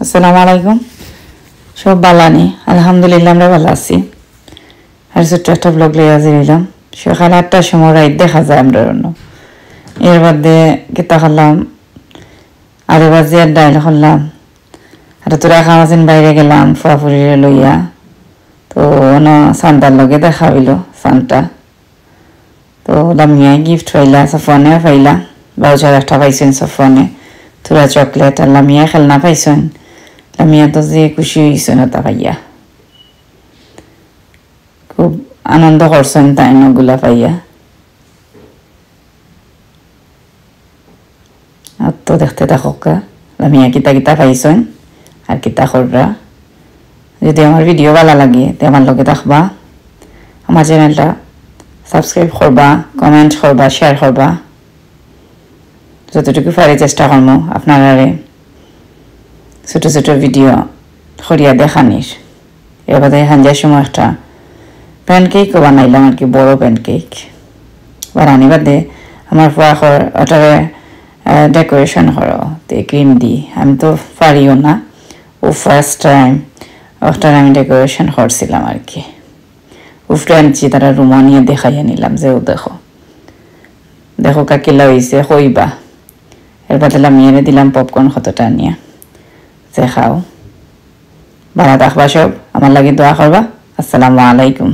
আসসালামু আলাইকুম। সব বালানি আলহামদুলিল্লাহ, আমরা ভালো আছি। আর ছোট্ট একটা ব্লগ লিয়ে হাজির হইলাম। সকাল 8টার সময় রাইত দেখা যায় আমরা অন্য এর বাদে কেতা করলাম, আলু ভাজি আর ডাইল করলাম। আর তোরা খাওয়াছেন বাইরে গেলাম ফুয়াফুরিরে লইয়া, তো সান্তার লগে দেখা হইল সান্তা। তো লামিয়ায় গিফট পাইলা, সফনে পাইলা, বাউচার একটা পাইছেন সফনে, তোরা চকলেট। আর লামিয়া খেলনা পাইছেন। লামিয়া তো যে খুশি হয়েছেন ওটা পাইয়া, খুব আনন্দ করছেন তাই নগুলা পাইয়া। আর তো দেখতে থাকুক লামিয়া কিতা কিতা পাইছেন আর কিতা কররা। যদি আমার ভিডিও ভালো লাগে তো আমার লগে থাকবা, আমার চ্যানেলটা সাবস্ক্রাইব করবা, কমেন্ট করবা, শেয়ার করবা। যতটুকু পারি চেষ্টা করবো আপনারা ছোট ছোট ভিডিও করিয়া দেখানির। এর বাদে হাঞ্জার সময় একটা প্যানকেকও বানাইলাম আর কি, বড় প্যানকেক বানানি বাদে আমার ফুয়া ওটারে ডেকোরেশন করো তো ক্রিম দি। আমি তো পারিও না, ও ফার্স্ট টাইম ওটার আমি ডেকোরেশন করছিলাম আর কি। উফরে আনছি, তারা রুমা নিয়ে দেখাইয়া নিলাম যে ও দেখো দেখো কাকিলা হয়েছে কইবা। এর বাদে মেয়েরে দিলাম পপকর্ন কতটা নিয়ে যে খাও। ভালো থাকবা সব, আমার লাগে দোয়া করবা। আসসালামু আলাইকুম।